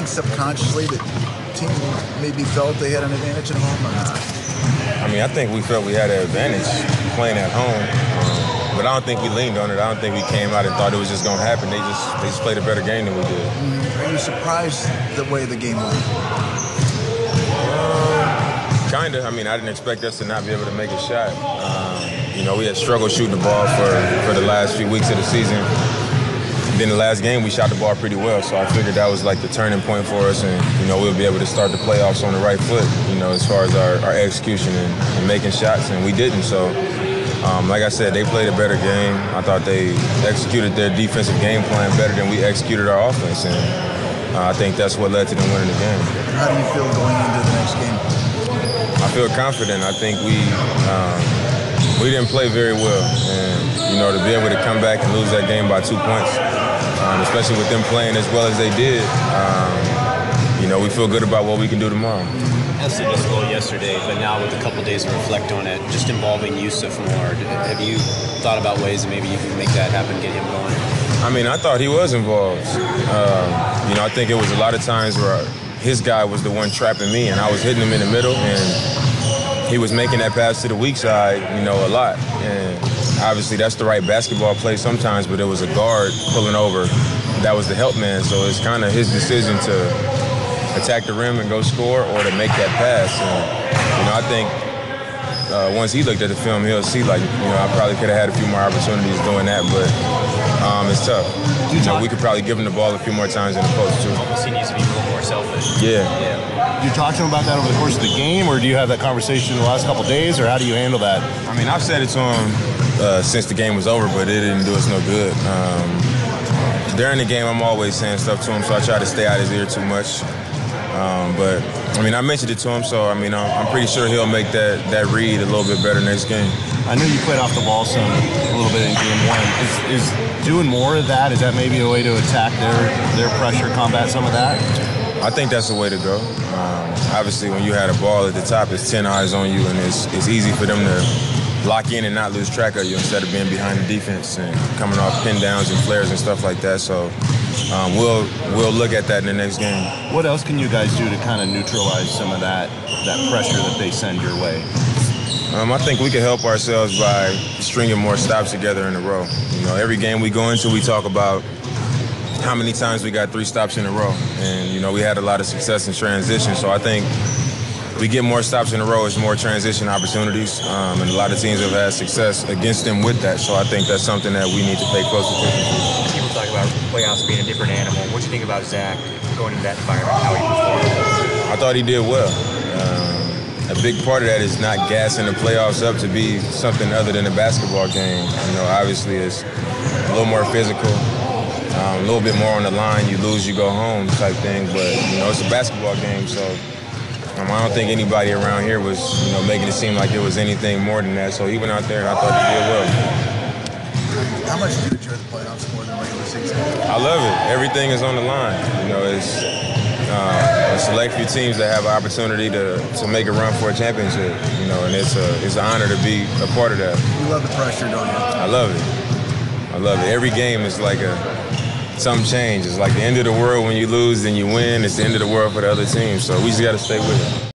think subconsciously that team maybe felt they had an advantage at home or not? I mean, I think we felt we had an advantage playing at home, but I don't think we leaned on it. I don't think we came out and thought it was just going to happen. They just played a better game than we did. Are you surprised the way the game went? Kind of. I mean, I didn't expect us to not be able to make a shot. We had struggled shooting the ball for the last few weeks of the season. Then the last game, we shot the ball pretty well, so I figured that was like the turning point for us, and we'll be able to start the playoffs on the right foot. As far as our execution and making shots, and we didn't. So, like I said, they played a better game. I thought they executed their defensive game plan better than we executed our offense, and I think that's what led to them winning the game. How do you feel going into the next game? I feel confident. I think we didn't play very well, and to be able to come back and lose that game by 2 points, especially with them playing as well as they did, we feel good about what we can do tomorrow. That's the goal yesterday, but now with a couple days to reflect on it, just involving Yusuf more. Have you thought about ways that maybe you can make that happen, get him going? I mean, I thought he was involved. I think it was a lot of times where his guy was the one trapping me, and I was hitting him in the middle, and he was making that pass to the weak side, a lot. And obviously that's the right basketball play sometimes, but it was a guard pulling over. That was the help man, so it's kind of his decision to attack the rim and go score or to make that pass. And, I think once he looked at the film, he'll see, I probably could have had a few more opportunities doing that, but it's tough. We could probably give him the ball a few more times in the post, too. Almost he needs to be a little more selfish. Yeah. Do you talk to him about that over the course of the game, or do you have that conversation in the last couple of days, or how do you handle that? I mean, I've said it to him since the game was over, but it didn't do us no good. During the game, I'm always saying stuff to him, so I try to stay out his ear too much. But, I mentioned it to him, so, I'm pretty sure he'll make that read a little bit better next game. I know you played off the ball a little bit in game one. Is doing more of that, is that maybe a way to attack their pressure, combat some of that? I think that's the way to go. Obviously, when you had a ball at the top, it's 10 eyes on you, and it's easy for them to lock in and not lose track of you instead of being behind the defense and coming off pin downs and flares and stuff like that. So we'll look at that in the next game. What else can you guys do to kind of neutralize some of that pressure that they send your way? I think we can help ourselves by stringing more stops together in a row. Every game we go into, we talk about how many times we got 3 stops in a row. And, we had a lot of success in transition. So I think we get more stops in a row, it's more transition opportunities. And a lot of teams have had success against them with that. So I think that's something that we need to pay close attention to. People talk about playoffs being a different animal. What do you think about Zach going into that environment, how he performed? I thought he did well. A big part of that is not gassing the playoffs up to be something other than a basketball game. Obviously it's a little more physical, a little bit more on the line. You lose, you go home type thing. But, it's a basketball game, so I don't think anybody around here was, making it seem like it was anything more than that. So he went out there and I thought he did well. How much do you enjoy the playoffs more than regular season? I love it. Everything is on the line. It's a select few teams that have an opportunity to make a run for a championship, and it's an honor to be a part of that. You love the pressure, don't you? I love it. I love it. Every game is like some change. It's like the end of the world when you lose, then you win. It's the end of the world for the other team. So we just got to stay with it.